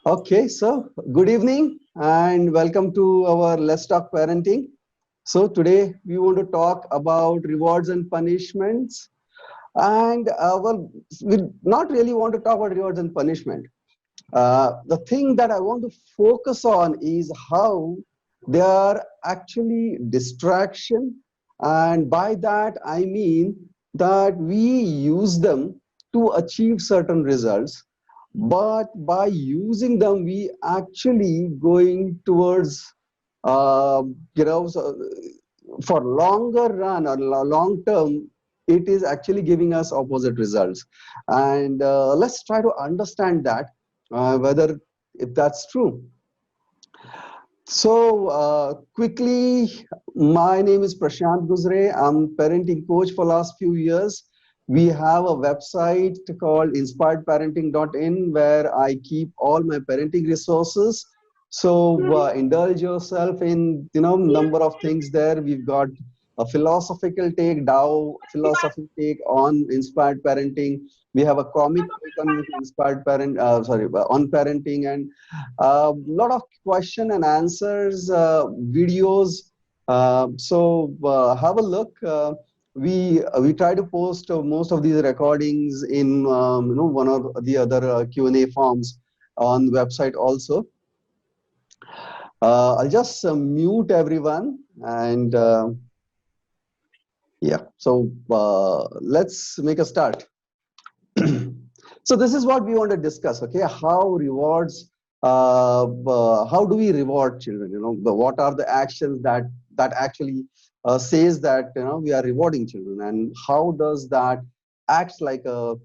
Okay, so good evening and welcome to our Let's Talk Parenting. So today we want to talk about rewards and punishments. And we not really want to talk about rewards and punishment. The thing that I want to focus on is how they are actually distraction. And by that, I mean that we use them to achieve certain results. But by using them, we actually going towards, so for longer run or long term, it is actually giving us opposite results. And let's try to understand that whether if that's true. So quickly, my name is Prashant Guzre. I'm parenting coach for last few years. We have a website called inspiredparenting.in where I keep all my parenting resources. So indulge yourself in number of things there. We've got a philosophical take, Tao philosophy take on inspired parenting. We have a comic take on inspired parent, on parenting, and a lot of question and answers videos. Have a look. We try to post most of these recordings in one or the other Q&A forms on the website also. I'll just mute everyone and yeah. So let's make a start. So this is what we want to discuss. Okay, how rewards. How do we reward children? What are the actions that actually says that we are rewarding children, and how does that acts like a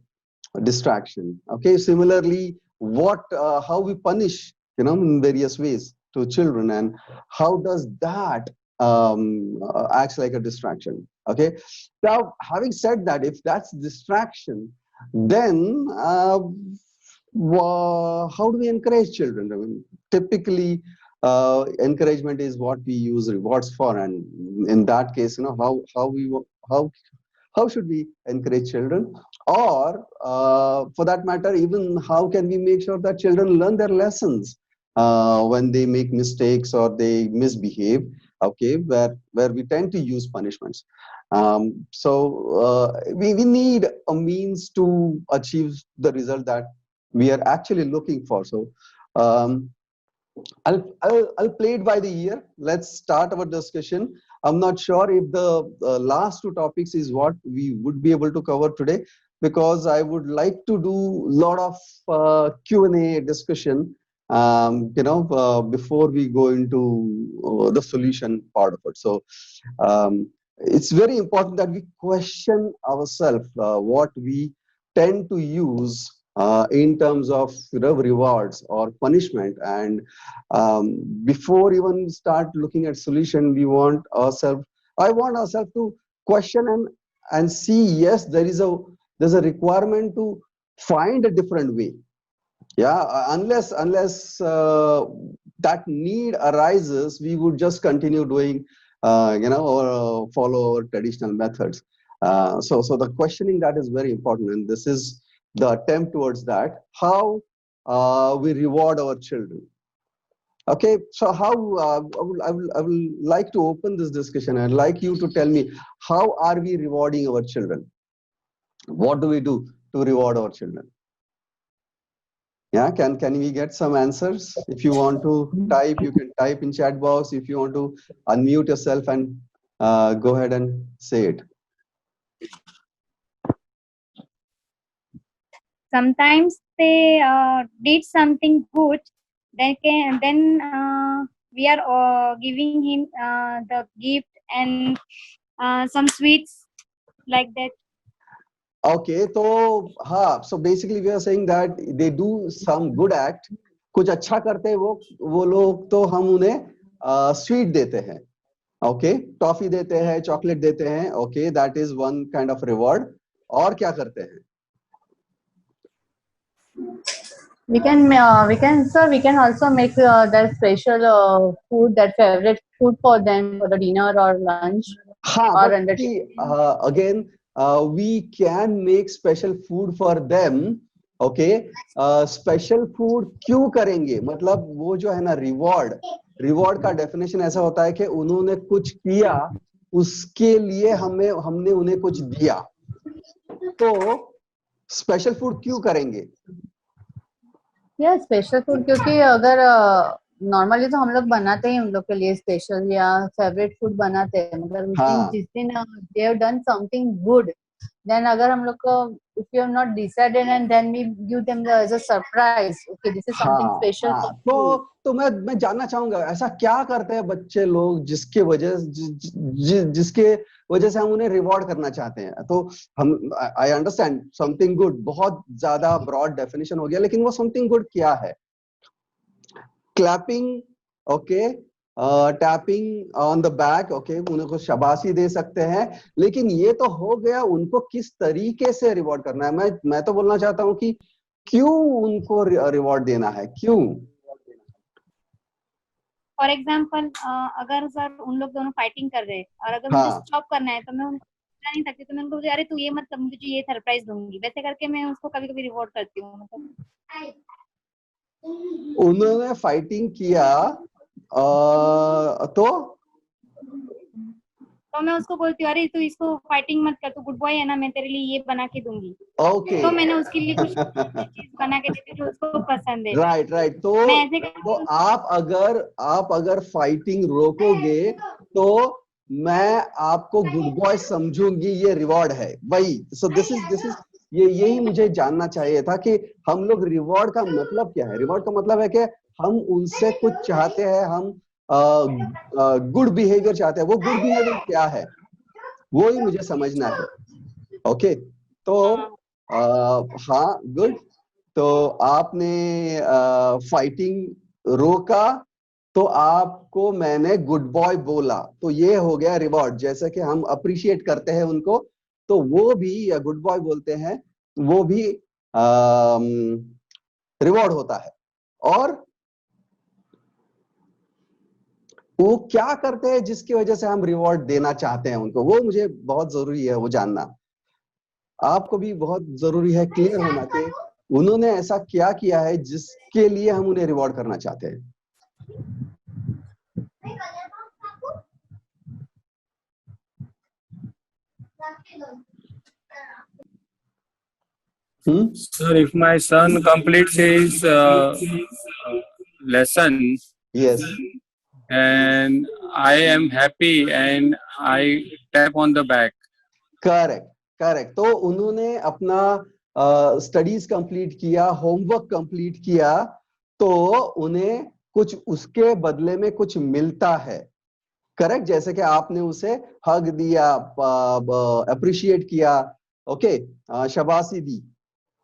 distraction? Okay, similarly, what how we punish in various ways to children, and how does that acts like a distraction? Okay, now having said that, if that's distraction, then how do we encourage children? I mean, typically encouragement is what we use rewards for, and in that case, how how should we encourage children, or for that matter, even how can we make sure that children learn their lessons when they make mistakes or they misbehave? Okay, where we tend to use punishments. We need a means to achieve the result that we are actually looking for. So um, I'll play it by the ear. Let's start our discussion. I'm not sure if the last two topics is what we would be able to cover today, because I would like to do a lot of Q&A discussion, before we go into the solution part of it. So it's very important that we question ourselves what we tend to use in terms of rewards or punishment, and before even start looking at solution, we want ourselves I want ourselves to question and see, yes, there's a requirement to find a different way. Yeah, unless that need arises, we would just continue doing or follow our traditional methods. So the questioning, that is very important, and this is the attempt towards that, how we reward our children. Okay, so how I will like to open this discussion. I'd like you to tell me, how are we rewarding our children? What do we do to reward our children? Yeah, can we get some answers? If you want to type, you can type in chat box. If you want to unmute yourself and go ahead and say it. Sometimes they did something good, then we are giving him the gift and some sweets like that. Okay, so basically we are saying that they do some good act, कुछ अच्छा करते हैं वो लोग, तो हम उन्हें sweet देते हैं. ओके, टॉफी देते हैं, चॉकलेट देते हैं. Okay, that is one kind of reward. और क्या करते हैं? We can also make that special food, that favorite food for them for the dinner or lunch. हाँ, or but see, again, we can make special food for them, okay, special food क्यों करेंगे, मतलब वो जो है ना reward, reward का definition ऐसा होता है कि उन्होंने कुछ किया, उसके लिए हमने उन्हें कुछ दिया, तो स्पेशल फूड क्यों करेंगे? या स्पेशल फूड, क्योंकि अगर नॉर्मली तो हम लोग बनाते हैं उन लोग के लिए स्पेशल या फेवरेट फूड बनाते हैं, मगर उस दिन हाँ जिस दिन they have done something good, then अगर हम लोग को if you have not decided and then we give them as a surprise, okay this is something हाँ स्पेशल हाँ, फॉर यू। तो मैं जानना चाहूंगा ऐसा क्या करते हैं बच्चे लोग जिसके वजह जिसके वजह से हम उन्हें रिवॉर्ड करना चाहते हैं। तो हम, आई अंडरस्टैंड समथिंग गुड बहुत ज्यादा ब्रॉड डेफिनेशन हो गया, लेकिन वो समथिंग गुड क्या है? Clapping, okay, tapping on the back, okay, उनको शाबाशी दे सकते हैं, लेकिन ये तो हो गया उनको किस तरीके से रिवॉर्ड करना है। मैं तो बोलना चाहता हूँ कि क्यों उनको रिवॉर्ड देना है, क्यों? फॉर एग्जाम्पल, अगर सर उन लोग दोनों फाइटिंग कर रहे हैं और अगर मुझे हाँ, स्टॉप करना है तो मैं उनको बता नहीं सकती, तो मैं उनको बोलती, अरे तू ये मत कर, मुझे तुझे ये सरप्राइज दूंगी, वैसे करके मैं उसको कभी कभी रिवॉर्ड करती हूँ मतलब। उन्होंने फाइटिंग किया, तो तो मैं उसको बोलती हूँ, अरे तू इसको फाइटिंग मत कर, तू गुड बॉय है ना, मैं तेरे लिए ये बना के दूंगी। ओके, तो मैंने उसके लिए कुछ चीज बना के देती हूँ जो उसको पसंद है। राइट राइट, मैं ऐसे तो करती हूँ। आप अगर फाइटिंग रोकोगे तो मैं आपको गुड बॉय समझूंगी, ये रिवॉर्ड है वही। सो दिस इज ये यही मुझे जानना चाहिए था कि हम लोग रिवॉर्ड का मतलब क्या है। रिवॉर्ड का मतलब है कि हम उनसे कुछ चाहते हैं, हम गुड बिहेवियर चाहते हैं। वो गुड बिहेवियर क्या है वो ही मुझे समझना है। ओके, तो हाँ, हाँ, गुड। तो आपने फाइटिंग रोका, तो आपको मैंने गुड बॉय बोला, तो ये हो गया रिवॉर्ड। जैसे कि हम अप्रिशिएट करते हैं उनको, तो वो भी, या गुड बॉय बोलते हैं, वो भी रिवॉर्ड होता है। और वो क्या करते हैं जिसकी वजह से हम रिवॉर्ड देना चाहते हैं उनको, वो मुझे बहुत जरूरी है वो जानना। आपको भी बहुत जरूरी है क्लियर होना कि उन्होंने ऐसा क्या किया है जिसके लिए हम उन्हें रिवॉर्ड करना चाहते हैं। हम्म, Sir, if my son completes his lesson yes, and I am happy and I tap on the back. Correct correct. तो उन्होंने अपना स्टडीज कंप्लीट किया, होमवर्क कंप्लीट किया, तो उन्हें कुछ उसके बदले में कुछ मिलता है। करेक्ट, जैसे कि आपने उसे हग दिया, अप्रिशिएट किया, ओके, शाबाशी दी,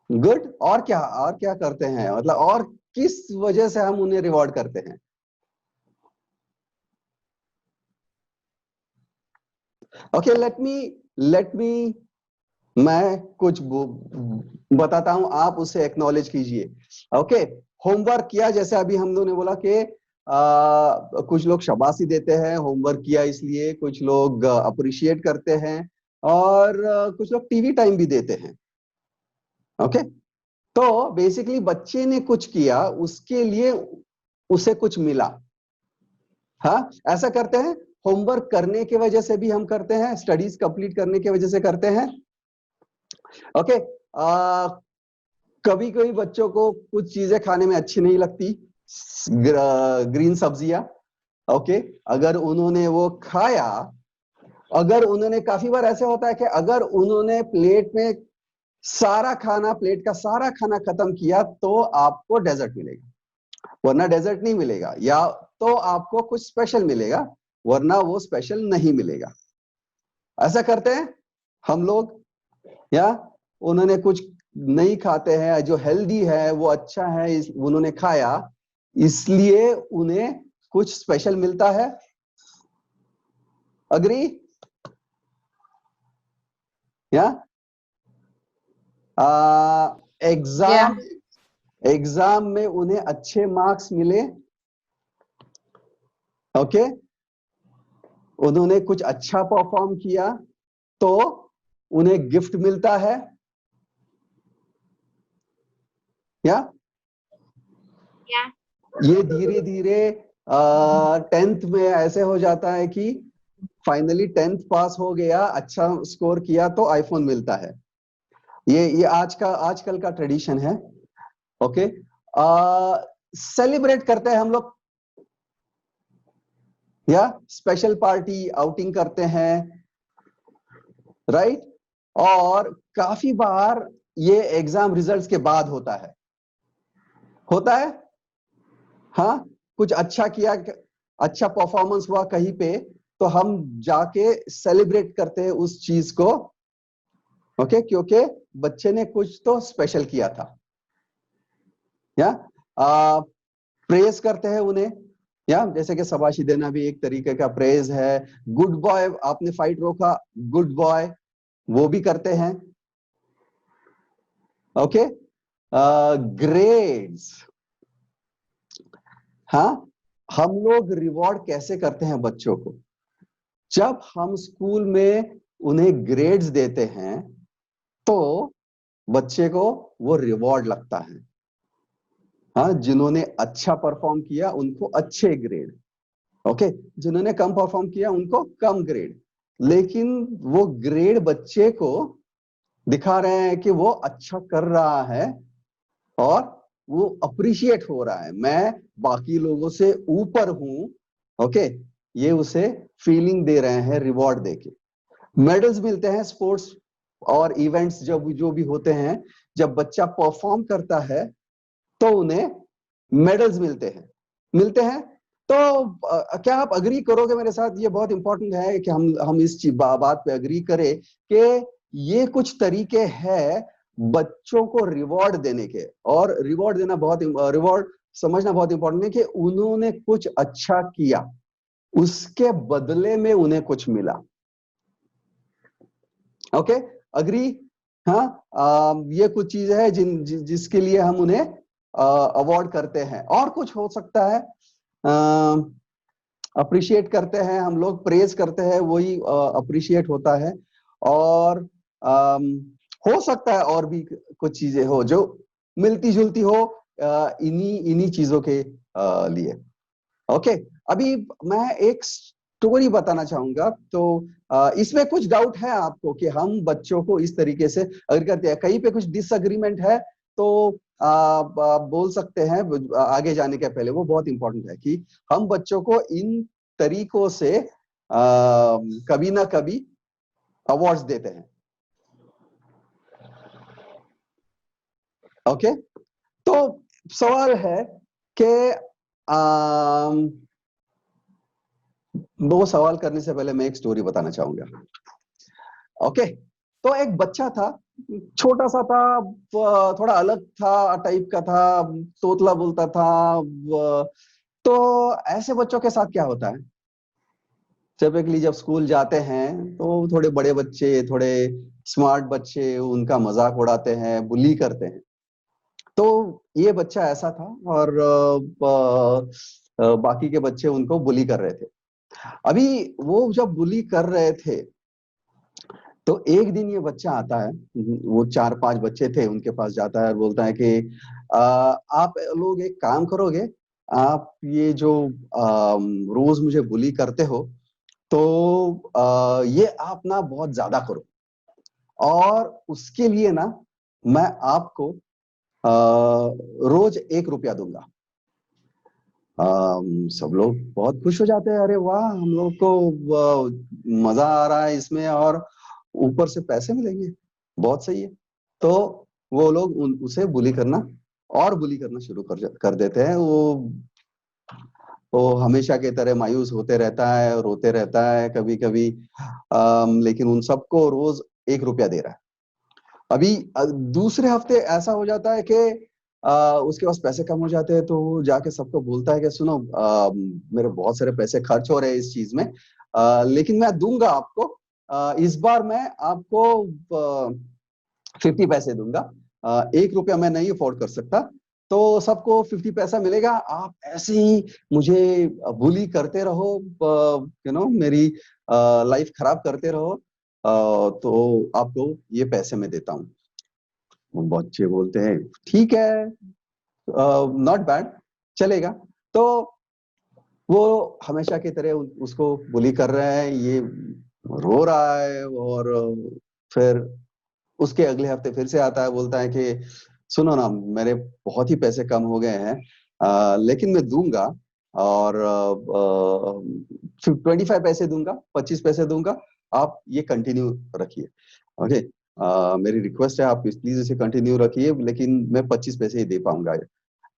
गुड। और क्या करते हैं, मतलब और किस वजह से हम उन्हें रिवॉर्ड करते हैं? ओके, लेट मी मैं कुछ बताता हूं, आप उसे एक्नॉलेज कीजिए। ओके, होमवर्क किया, जैसे अभी हम लोगों ने बोला कि कुछ लोग शाबाशी देते हैं, होमवर्क किया इसलिए, कुछ लोग अप्रिशिएट करते हैं, और कुछ लोग टीवी टाइम भी देते हैं। ओके, तो बेसिकली बच्चे ने कुछ किया, उसके लिए उसे कुछ मिला। हाँ, ऐसा करते हैं, होमवर्क करने की वजह से भी हम करते हैं, स्टडीज कंप्लीट करने की वजह से करते हैं। ओके, कभी कभी बच्चों को कुछ चीजें खाने में अच्छी नहीं लगती, ग्रीन सब्जियां, ओके, अगर उन्होंने वो खाया, अगर उन्होंने, काफी बार ऐसे होता है कि अगर उन्होंने प्लेट का सारा खाना खत्म किया तो आपको डेजर्ट मिलेगा, वरना डेजर्ट नहीं मिलेगा, या तो आपको कुछ स्पेशल मिलेगा, वरना वो स्पेशल नहीं मिलेगा। ऐसा करते हैं हम लोग, या उन्होंने कुछ नहीं खाते हैं, जो हेल्दी है वो अच्छा है, उन्होंने खाया इसलिए उन्हें कुछ स्पेशल मिलता है। अग्री? या या एग्जाम में उन्हें अच्छे मार्क्स मिले, ओके, उन्होंने कुछ अच्छा परफॉर्म किया, तो उन्हें गिफ्ट मिलता है। या Yeah. ये धीरे धीरे 10th में ऐसे हो जाता है कि फाइनली 10th पास हो गया, अच्छा स्कोर किया तो आईफोन मिलता है। ये आजकल का ट्रेडिशन है। ओके, सेलिब्रेट करते हैं हम लोग, या स्पेशल पार्टी आउटिंग करते हैं, राइट। और काफी बार ये एग्जाम रिजल्ट्स के बाद होता है। हाँ, कुछ अच्छा किया, अच्छा परफॉर्मेंस हुआ कहीं पे, तो हम जाके सेलिब्रेट करते हैं उस चीज को, ओके, क्योंकि बच्चे ने कुछ तो स्पेशल किया था। या प्रेज करते हैं उन्हें, या जैसे कि शाबाशी देना भी एक तरीके का प्रेज है। गुड बॉय, आपने फाइट रोका, गुड बॉय, वो भी करते हैं। ओके, ग्रेड्स, हाँ, हम लोग रिवॉर्ड कैसे करते हैं बच्चों को? जब हम स्कूल में उन्हें ग्रेड्स देते हैं तो बच्चे को वो रिवॉर्ड लगता है। हाँ, जिन्होंने अच्छा परफॉर्म किया उनको अच्छे ग्रेड, ओके, जिन्होंने कम परफॉर्म किया उनको कम ग्रेड। लेकिन वो ग्रेड बच्चे को दिखा रहे हैं कि वो अच्छा कर रहा है और वो अप्रिशिएट हो रहा है, मैं बाकी लोगों से ऊपर हूं, ओके, ये उसे फीलिंग दे रहे हैं रिवॉर्ड देके। मेडल्स मिलते हैं स्पोर्ट्स और इवेंट्स जब जो भी होते हैं, जब बच्चा परफॉर्म करता है तो उन्हें मेडल्स मिलते हैं। तो क्या आप अग्री करोगे मेरे साथ? ये बहुत इंपॉर्टेंट है कि हम इस बात पे अग्री करें कि ये कुछ तरीके हैं बच्चों को रिवॉर्ड देने के, और रिवॉर्ड देना रिवॉर्ड समझना बहुत इंपॉर्टेंट है कि उन्होंने कुछ अच्छा किया, उसके बदले में उन्हें कुछ मिला। Okay, agree? हाँ, ये कुछ चीजें हैं जिसके लिए हम उन्हें अवार्ड करते हैं। और कुछ हो सकता है, अप्रिशिएट करते हैं हम लोग, प्रेज करते हैं, वही अप्रिशिएट होता है। और हो सकता है और भी कुछ चीजें हो जो मिलती जुलती हो इन्हीं चीजों के लिए। ओके, अभी मैं एक स्टोरी बताना चाहूंगा। तो इसमें कुछ डाउट है आपको कि हम बच्चों को इस तरीके से अगर करते हैं, कहीं पे कुछ डिसएग्रीमेंट है तो आप बोल सकते हैं आगे जाने के पहले। वो बहुत इंपॉर्टेंट है कि हम बच्चों को इन तरीकों से कभी ना कभी अवार्ड्स देते हैं। ओके, तो सवाल है कि दो सवाल करने से पहले मैं एक स्टोरी बताना चाहूंगा। ओके, तो एक बच्चा था, छोटा सा था, थोड़ा अलग था टाइप का था, तोतला बोलता था। तो ऐसे बच्चों के साथ क्या होता है, टिपिकली जब स्कूल जाते हैं तो थोड़े बड़े बच्चे, थोड़े स्मार्ट बच्चे उनका मजाक उड़ाते हैं, बुली करते हैं। तो ये बच्चा ऐसा था, और बाकी के बच्चे उनको बुली कर रहे थे। अभी वो जब बुली कर रहे थे तो एक दिन ये बच्चा आता है, वो 4-5 बच्चे थे उनके पास जाता है और बोलता है कि आप लोग एक काम करोगे, आप ये जो रोज मुझे बुली करते हो तो ये आप ना बहुत ज्यादा करो, और उसके लिए ना मैं आपको रोज 1 रुपया दूंगा। सब लोग बहुत खुश हो जाते हैं, अरे वाह, हम लोग को मजा आ रहा है इसमें और ऊपर से पैसे मिलेंगे, बहुत सही है। तो वो लोग उसे बुली करना शुरू कर देते हैं। वो हमेशा की तरह मायूस होते रहता है, रोते रहता है कभी कभी, लेकिन उन सबको रोज 1 रुपया दे रहा है। अभी दूसरे हफ्ते ऐसा हो जाता है कि उसके पास पैसे कम हो जाते हैं, तो वो जाके सबको बोलता है कि सुनो, मेरे बहुत सारे पैसे खर्च हो रहे हैं इस चीज में, लेकिन मैं दूंगा आपको, इस बार मैं आपको 50 पैसे दूंगा, 1 रुपया मैं नहीं अफोर्ड कर सकता, तो सबको 50 पैसा मिलेगा, आप ऐसे ही मुझे बुली करते रहो, मेरी लाइफ खराब करते रहो, तो आपको ये पैसे मैं देता हूँ। बच्चे बोलते हैं ठीक है, नॉट बैड, चलेगा। तो वो हमेशा की तरह उसको बुली कर रहे हैं, ये रो रहा है, और फिर उसके अगले हफ्ते फिर से आता है, बोलता है कि सुनो ना, मेरे बहुत ही पैसे कम हो गए हैं, लेकिन मैं दूंगा, और 25 पैसे दूंगा, 25 पैसे दूंगा, आप ये कंटिन्यू रखिए। ओके, मेरी रिक्वेस्ट है, आप प्लीज इसे कंटिन्यू रखिए, लेकिन मैं 25 पैसे ही दे पाऊंगा।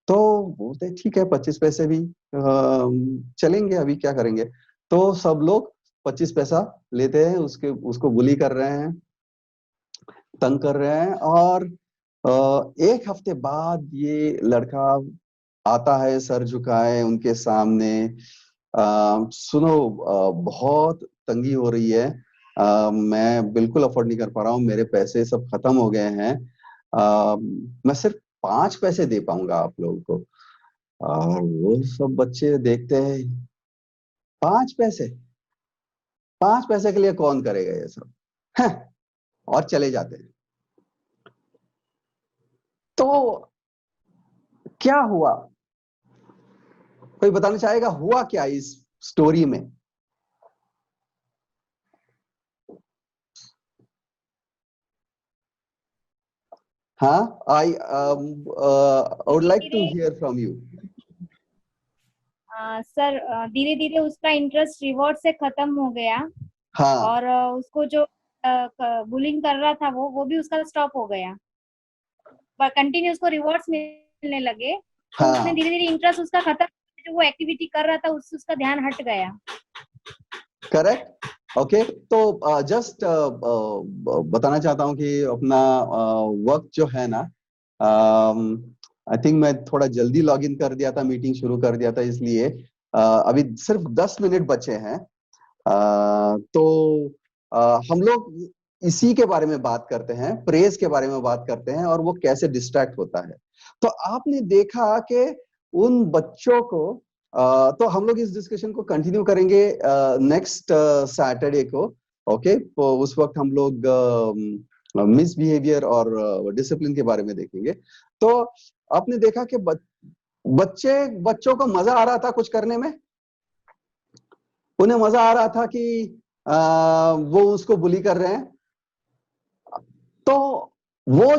तो बोलते हैं ठीक है, 25 पैसे भी चलेंगे, अभी क्या करेंगे। तो सब लोग 25 पैसा लेते हैं, उसको बुली कर रहे हैं, तंग कर रहे हैं, और एक हफ्ते बाद ये लड़का आता है सर झुकाए उनके सामने, सुनो, बहुत तंगी हो रही है, मैं बिल्कुल अफोर्ड नहीं कर पा रहा हूँ, मेरे पैसे सब खत्म हो गए हैं, मैं सिर्फ 5 पैसे दे पाऊंगा आप लोगों को। और वो सब बच्चे देखते हैं, 5 पैसे, 5 पैसे के लिए कौन करेगा ये सब, हैं, और चले जाते हैं। तो क्या हुआ, कोई बताना चाहेगा हुआ क्या इस स्टोरी में? हाँ, I would like to hear from you. Sir धीरे धीरे उसका इंटरेस्ट रिवॉर्ड से खत्म हो गया, हाँ, और उसको जो बुलिंग कर रहा था वो भी उसका स्टॉप हो गया, पर कंटिन्यू उसको रिवॉर्ड्स मिलने लगे, तो हाँ, उसने धीरे धीरे इंटरेस्ट उसका खत्म, जो वो एक्टिविटी कर रहा था उससे उसका ध्यान हट गया। करेक्ट। ओके, तो जस्ट बताना चाहता हूँ कि अपना वक्त जो है ना, आई थिंक मैं थोड़ा जल्दी लॉग इन कर दिया था, मीटिंग शुरू कर दिया था, इसलिए अभी सिर्फ 10 मिनट बचे हैं। तो हम लोग इसी के बारे में बात करते हैं, प्रेज के बारे में बात करते हैं, और वो कैसे डिस्ट्रैक्ट होता है। तो आपने देखा कि उन बच्चों को, तो हम लोग इस डिस्कशन को कंटिन्यू करेंगे नेक्स्ट सैटरडे को। ओके, तो उस वक्त हम लोग मिसबिहेवियर और डिसिप्लिन के बारे में देखेंगे। तो आपने देखा कि बच्चों को मजा आ रहा था कुछ करने में, उन्हें मजा आ रहा था कि वो उसको बुली कर रहे हैं। तो वो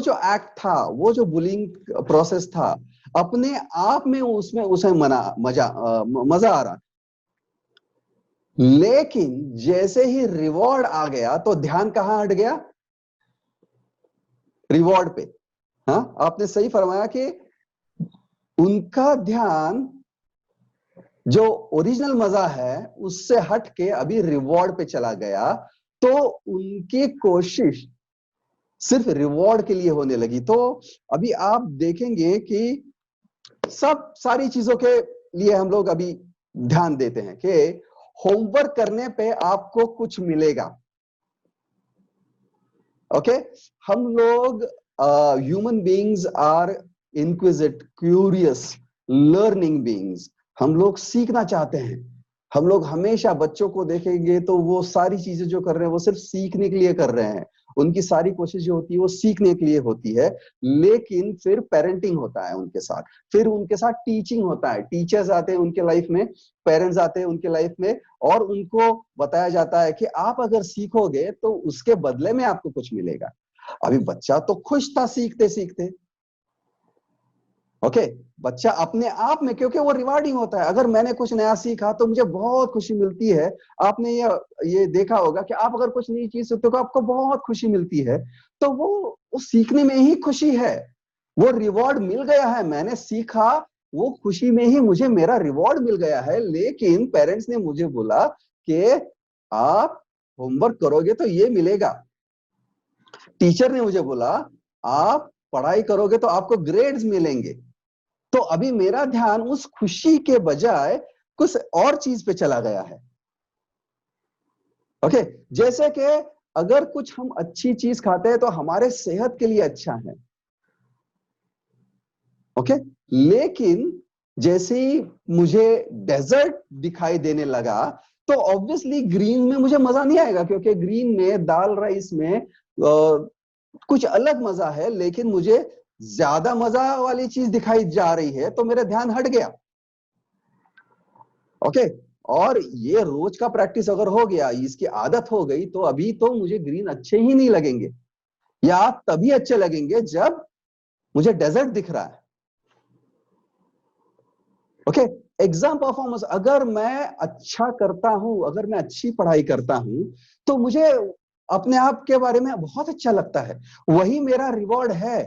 जो एक्ट था, वो जो बुलिंग प्रोसेस था, अपने आप में उसमें उसे मजा आ रहा। लेकिन जैसे ही रिवॉर्ड आ गया तो ध्यान कहां हट गया? रिवॉर्ड पे। हाँ, आपने सही फरमाया कि उनका ध्यान जो ओरिजिनल मजा है उससे हट के अभी रिवॉर्ड पे चला गया, तो उनकी कोशिश सिर्फ रिवॉर्ड के लिए होने लगी। तो अभी आप देखेंगे कि सारी चीजों के लिए हम लोग अभी ध्यान देते हैं कि होमवर्क करने पे आपको कुछ मिलेगा। ओके, हम लोग human beings are inquisitive, curious, learning beings. हम लोग सीखना चाहते हैं। हम लोग हमेशा बच्चों को देखेंगे तो वो सारी चीजें जो कर रहे हैं वो सिर्फ सीखने के लिए कर रहे हैं, उनकी सारी कोशिश जो होती है वो सीखने के लिए होती है। लेकिन फिर पेरेंटिंग होता है उनके साथ, फिर उनके साथ टीचिंग होता है, टीचर्स आते हैं उनके लाइफ में, पेरेंट्स आते हैं उनके लाइफ में, और उनको बताया जाता है कि आप अगर सीखोगे तो उसके बदले में आपको कुछ मिलेगा। अभी बच्चा तो खुश था सीखते सीखते। ओके, बच्चा अपने आप में, क्योंकि वो रिवार्डिंग होता है, अगर मैंने कुछ नया सीखा तो मुझे बहुत खुशी मिलती है। आपने ये देखा होगा कि आप अगर कुछ नई चीज सीखते हो आपको बहुत खुशी मिलती है, तो वो सीखने में ही खुशी है, वो रिवॉर्ड मिल गया है, मैंने सीखा, वो खुशी में ही मुझे मेरा रिवॉर्ड मिल गया है। लेकिन पेरेंट्स ने मुझे बोला कि आप होमवर्क करोगे तो ये मिलेगा, टीचर ने मुझे बोला आप पढ़ाई करोगे तो आपको ग्रेड्स मिलेंगे। तो अभी मेरा ध्यान उस खुशी के बजाय कुछ और चीज पे चला गया है। ओके, जैसे कि अगर कुछ हम अच्छी चीज खाते हैं तो हमारे सेहत के लिए अच्छा है। ओके, लेकिन जैसे ही मुझे डेजर्ट दिखाई देने लगा तो ऑब्वियसली ग्रीन में मुझे मजा नहीं आएगा, क्योंकि ग्रीन में दाल राइस में कुछ अलग मजा है, लेकिन मुझे ज्यादा मजा वाली चीज दिखाई जा रही है, तो मेरा ध्यान हट गया। ओके, और ये रोज का प्रैक्टिस अगर हो गया, इसकी आदत हो गई, तो अभी तो मुझे ग्रीन अच्छे ही नहीं लगेंगे, या तभी अच्छे लगेंगे जब मुझे डेजर्ट दिख रहा है। ओके, एग्जाम परफॉर्मेंस, अगर मैं अच्छा करता हूं, अगर मैं अच्छी पढ़ाई करता हूं, तो मुझे अपने आप के बारे में बहुत अच्छा लगता है, वही मेरा रिवॉर्ड है।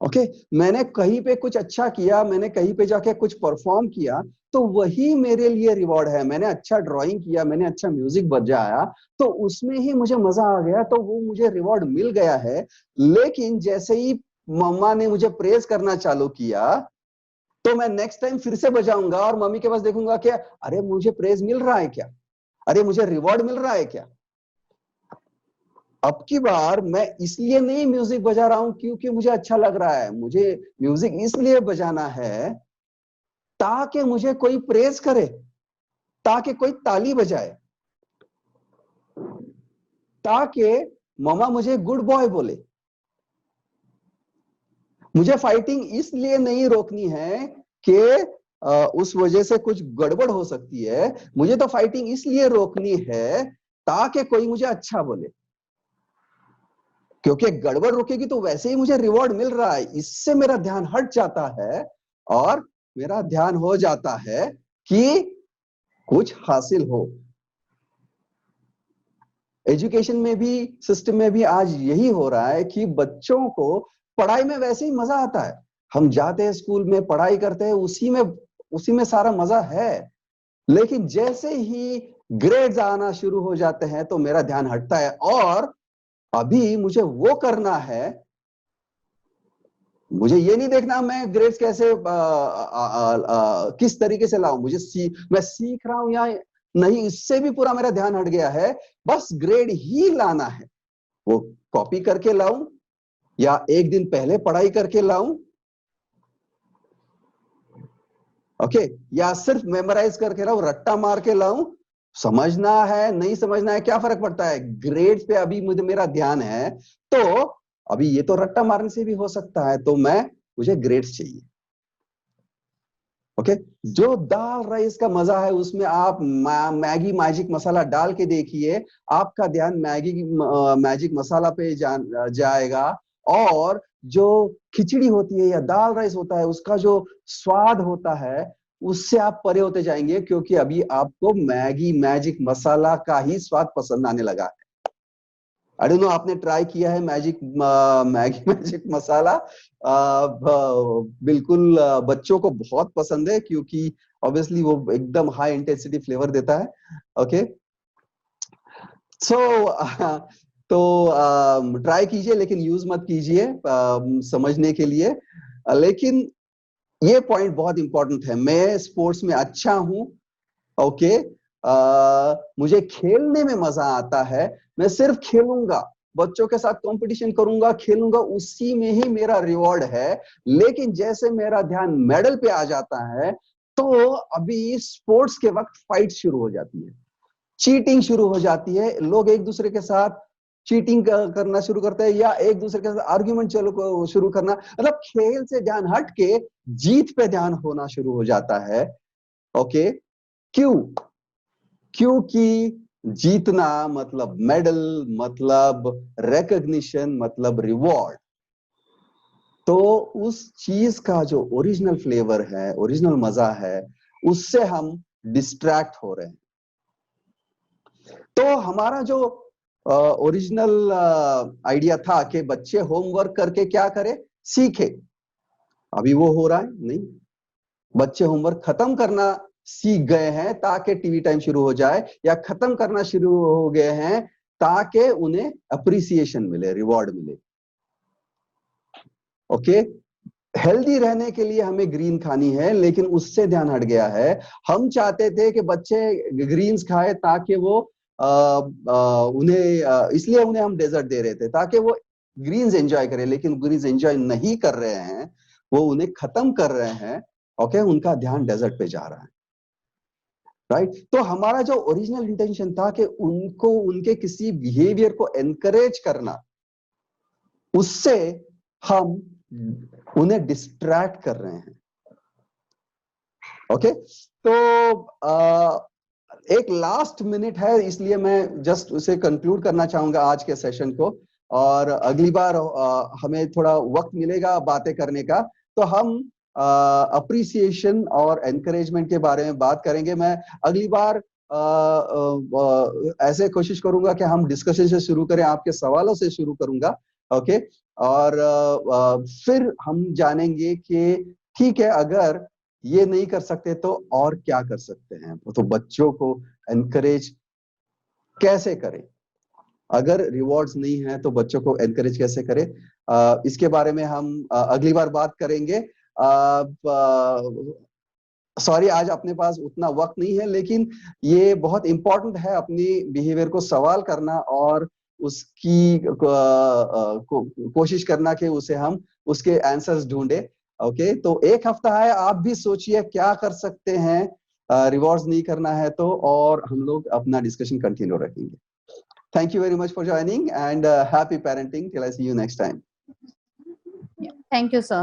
ओके, मैंने कहीं पे कुछ अच्छा किया, मैंने कहीं पे जाके कुछ परफॉर्म किया, तो वही मेरे लिए रिवॉर्ड है। मैंने अच्छा ड्राइंग किया, मैंने अच्छा म्यूजिक बजाया, तो उसमें ही मुझे मजा आ गया, तो वो मुझे रिवॉर्ड मिल गया है। लेकिन जैसे ही मम्मा ने मुझे प्रेज करना चालू किया, तो मैं नेक्स्ट टाइम फिर से बजाऊंगा और मम्मी के पास देखूंगा क्या, अरे मुझे प्रेज मिल रहा है क्या, अरे मुझे रिवॉर्ड मिल रहा है क्या। अब की बार मैं इसलिए नहीं म्यूजिक बजा रहा हूं क्योंकि मुझे अच्छा लग रहा है, मुझे म्यूजिक इसलिए बजाना है ताकि मुझे कोई प्रेज करे, ताकि कोई ताली बजाए, ताकि मम्मा मुझे गुड बॉय बोले। मुझे फाइटिंग इसलिए नहीं रोकनी है कि उस वजह से कुछ गड़बड़ हो सकती है, मुझे तो फाइटिंग इसलिए रोकनी है ताकि कोई मुझे अच्छा बोले, क्योंकि गड़बड़ रुकेगी तो वैसे ही मुझे रिवॉर्ड मिल रहा है, इससे मेरा ध्यान हट जाता है और मेरा ध्यान हो जाता है कि कुछ हासिल हो। एजुकेशन में भी, सिस्टम में भी आज यही हो रहा है कि बच्चों को पढ़ाई में वैसे ही मजा आता है, हम जाते हैं स्कूल में, पढ़ाई करते हैं, उसी में सारा मजा है। लेकिन जैसे ही ग्रेड्स आना शुरू हो जाते हैं तो मेरा ध्यान हटता है, और अभी मुझे वो करना है, मुझे ये नहीं देखना मैं ग्रेड्स कैसे किस तरीके से लाऊं, मैं सीख रहा हूं या नहीं, इससे भी पूरा मेरा ध्यान हट गया है। बस ग्रेड ही लाना है, वो कॉपी करके लाऊं या एक दिन पहले पढ़ाई करके लाऊं, ओके, या सिर्फ मेमोराइज करके लाऊं, रट्टा मार के लाऊं, समझना है नहीं समझना है क्या फर्क पड़ता है, ग्रेड्स पे अभी मेरा ध्यान है। तो अभी ये तो रट्टा मारने से भी हो सकता है, तो मुझे ग्रेड्स चाहिए। ओके, जो दाल राइस का मजा है उसमें आप मैगी मैजिक मसाला डाल के देखिए, आपका ध्यान मैजिक मसाला पे जाएगा, और जो खिचड़ी होती है या दाल राइस होता है उसका जो स्वाद होता है उससे आप परे होते जाएंगे, क्योंकि अभी आपको मैगी मैजिक मसाला का ही स्वाद पसंद आने लगा है। आई डोंट नो आपने ट्राई किया है मैगी मैजिक मसाला, बिल्कुल बच्चों को बहुत पसंद है, क्योंकि ऑब्वियसली वो एकदम हाई इंटेंसिटी फ्लेवर देता है। ओके, सो तो ट्राई कीजिए, लेकिन यूज मत कीजिए समझने के लिए। लेकिन ये पॉइंट बहुत इंपॉर्टेंट है, मैं स्पोर्ट्स में अच्छा हूं, ओके, मुझे खेलने में मजा आता है, मैं सिर्फ खेलूंगा, बच्चों के साथ कंपटीशन करूंगा, खेलूंगा, उसी में ही मेरा रिवॉर्ड है। लेकिन जैसे मेरा ध्यान मेडल पे आ जाता है, तो अभी स्पोर्ट्स के वक्त फाइट शुरू हो जाती है, चीटिंग शुरू हो जाती है, लोग एक दूसरे के साथ चीटिंग करना शुरू करते हैं, या एक दूसरे के साथ आर्ग्यूमेंट शुरू करना, मतलब खेल से ध्यान हट के जीत पे ध्यान होना शुरू हो जाता है। ओके, क्यों? क्योंकि जीतना मतलब मेडल, मतलब रिकॉग्निशन, मतलब रिवॉर्ड, तो उस चीज का जो ओरिजिनल फ्लेवर है, ओरिजिनल मजा है, उससे हम डिस्ट्रैक्ट हो रहे हैं। तो हमारा जो ओरिजिनल आइडिया था कि बच्चे होमवर्क करके क्या करें, सीखे, अभी वो हो रहा है नहीं, बच्चे होमवर्क खत्म करना सीख गए हैं ताकि टीवी टाइम शुरू हो जाए, या खत्म करना शुरू हो गए हैं ताकि उन्हें अप्रिसिएशन मिले, रिवॉर्ड मिले। ओके, हेल्दी रहने के लिए हमें ग्रीन खानी है, लेकिन उससे ध्यान हट गया है। हम चाहते थे कि बच्चे ग्रीन्स खाए ताकि वो इसलिए उन्हें हम डेजर्ट दे रहे थे ताकि वो ग्रीन्स एंजॉय करें, लेकिन ग्रीन्स एंजॉय नहीं कर रहे हैं, वो उन्हें खत्म कर रहे हैं। ओके, उनका ध्यान डेजर्ट पे जा रहा है, राइट। तो हमारा जो ओरिजिनल इंटेंशन था कि उनको उनके किसी बिहेवियर को एनकरेज करना, उससे हम उन्हें डिस्ट्रैक्ट कर रहे हैं। ओके, तो एक लास्ट मिनट है, इसलिए मैं जस्ट उसे कंक्लूड करना चाहूंगा आज के सेशन को, और अगली बार हमें थोड़ा वक्त मिलेगा बातें करने का, तो हम अप्रिसिएशन और एनकरेजमेंट के बारे में बात करेंगे। मैं अगली बार ऐसे कोशिश करूंगा कि हम डिस्कशन से शुरू करें, आपके सवालों से शुरू करूंगा। ओके, और फिर हम जानेंगे कि ठीक है, अगर ये नहीं कर सकते तो और क्या कर सकते हैं, तो बच्चों को एनकरेज कैसे करें, अगर रिवॉर्ड्स नहीं है तो बच्चों को एनकरेज कैसे करें, इसके बारे में हम अगली बार बात करेंगे। सॉरी, आज अपने पास उतना वक्त नहीं है, लेकिन ये बहुत इंपॉर्टेंट है अपनी बिहेवियर को सवाल करना और उसकी कोशिश करना कि उसे हम उसके आंसर्स ढूंढे। ओके, तो एक हफ्ता है, आप भी सोचिए क्या कर सकते हैं, रिवॉर्ड्स नहीं करना है तो, और हम लोग अपना डिस्कशन कंटिन्यू रखेंगे। Thank you very much for joining, and happy parenting till I see you next time. Thank you, sir.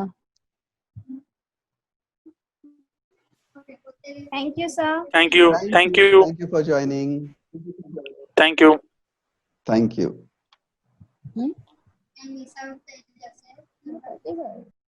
Thank you, sir. Thank you. Thank you. Thank you for joining. Thank you. Thank you. Hmm?